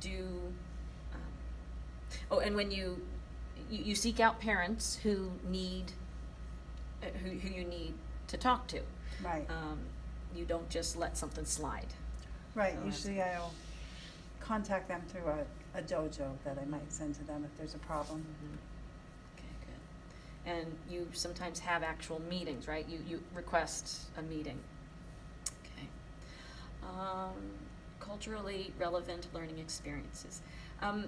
do, and when you seek out parents who need, who you need to talk to. Right. You don't just let something slide. Right, So usually I'll contact them through a dojo that I might send to them if there's a problem. Okay, good. And you sometimes have actual meetings, right? You request a meeting. Okay. Culturally relevant learning experiences.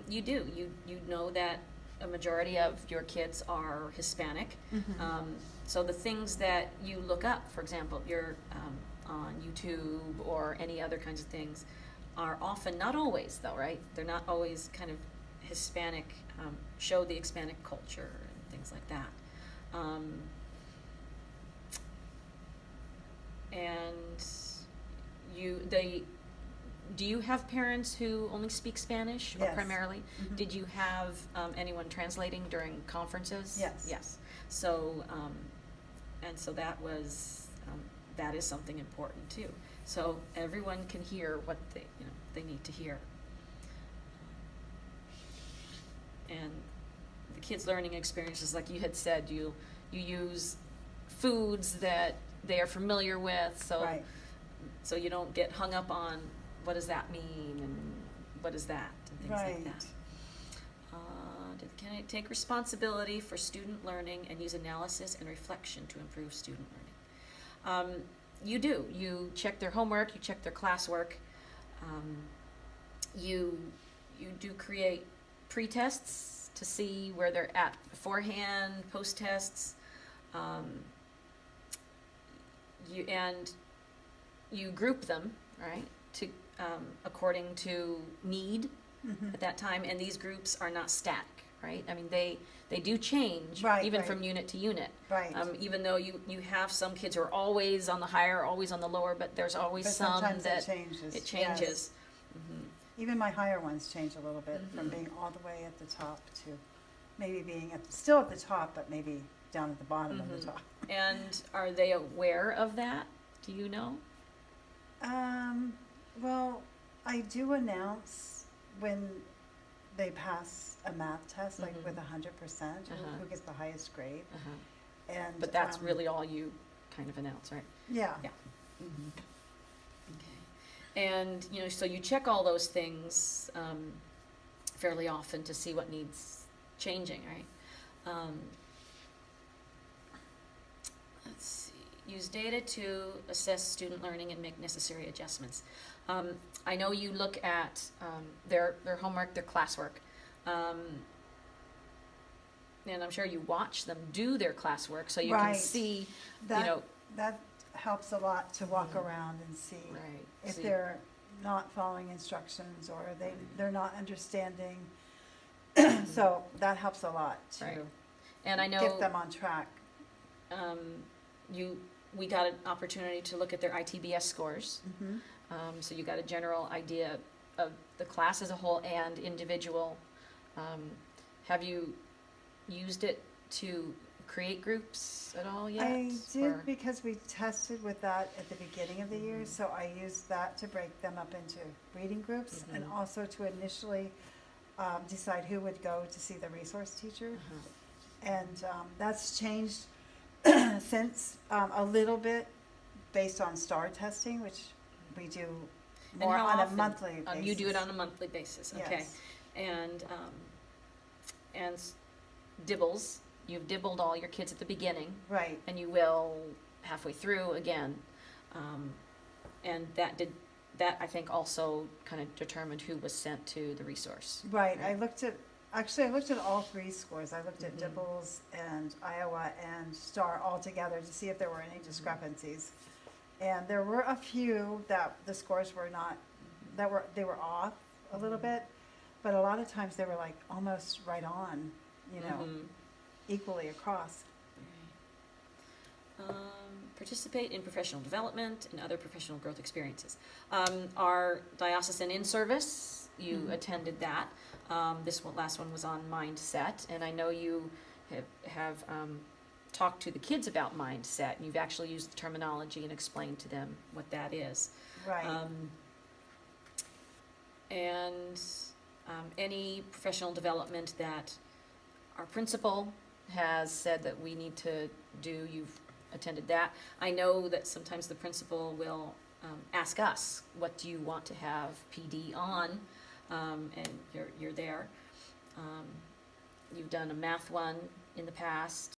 You do. You know that a majority of your kids are Hispanic. So the things that you look up, for example, you're on YouTube or any other kinds of things, are often, not always though, right? They're not always kind of Hispanic, show the Hispanic culture and things like that. And do you have parents who only speak Spanish or Yes. primarily? Mhm. Did you have anyone translating during conferences? Yes. Yes. So, and so that was, that is something important too. So everyone can hear what they need to hear. And the kids' learning experiences, like you had said, you use foods that they are familiar with, so Right. so you don't get hung up on what does that mean and what is that and things like Right. that. Can I take responsibility for student learning and use analysis and reflection to improve student learning? You do. You check their homework, you check their classwork. You do create pre-tests to see where they're at beforehand, post-tests. You group them, right, to according to need Mhm. at that time, and these groups are not static, right? I mean, they do change, Right, even right. from unit to unit. Right. Even though you have some kids who are always on the higher, always on the lower, but there's always But some sometimes that it changes. it changes. Yes. Mhm. Even my higher ones change a little bit from Mhm. being all the way at the top to maybe being still at the top, but maybe down at the bottom of the Mhm. top. And are they aware of that? Do you know? Well, I do announce when they pass a math test, like Mhm. with 100%, Uh-huh. who gets the highest grade. Uh-huh. And But that's really all you kind of announce, right? yeah. Yeah. Okay. And, so you check all those things fairly often to see what needs changing, right? Let's see. Use data to assess student learning and make necessary adjustments. I know you look at their homework, their classwork. And I'm sure you watch them do their classwork so you can Right. see, That that helps a lot to walk Mhm. around and see right. if see- they're not following instructions or they're not understanding. So that helps a lot to Right. And I know get them on track. we got an opportunity to look at their ITBS scores. Mm-hmm. So you got a general idea of the class as a whole and individual. Have you used it to create groups at all yet? I did Or- because we tested with that at the beginning of the year, Mhm. so I used that to break them up into reading groups and Mhm. also to initially decide who would go to see the resource teacher. Uh-huh. And that's changed since a little bit based on STAR testing, which we do And more how on a often? monthly basis. You do it on a monthly basis, okay. Yes. And dibbles, you've dibbled all your kids at the beginning, Right. and you will halfway through again. And that I think also kind of determined who was sent to the resource. Right, I looked at all three scores. I looked at Mhm. Dibbles and Iowa and STAR all together to see if there were any discrepancies. And there were a few that the scores were not, they were off a little Mhm. bit, but a lot of times they were like almost right on, Mhm. equally across. Participate in professional development and other professional growth experiences. Our diocesan in-service, you Mhm. attended that. Last one was on mindset, and I know you have talked to the kids about mindset, and you've actually used the terminology and explained to them what that is. Right, And Any professional development that our principal has said that we need to do, you've attended that. I know that sometimes the principal will ask us, what do you want to have PD on? And you're there. You've done a math one in the past.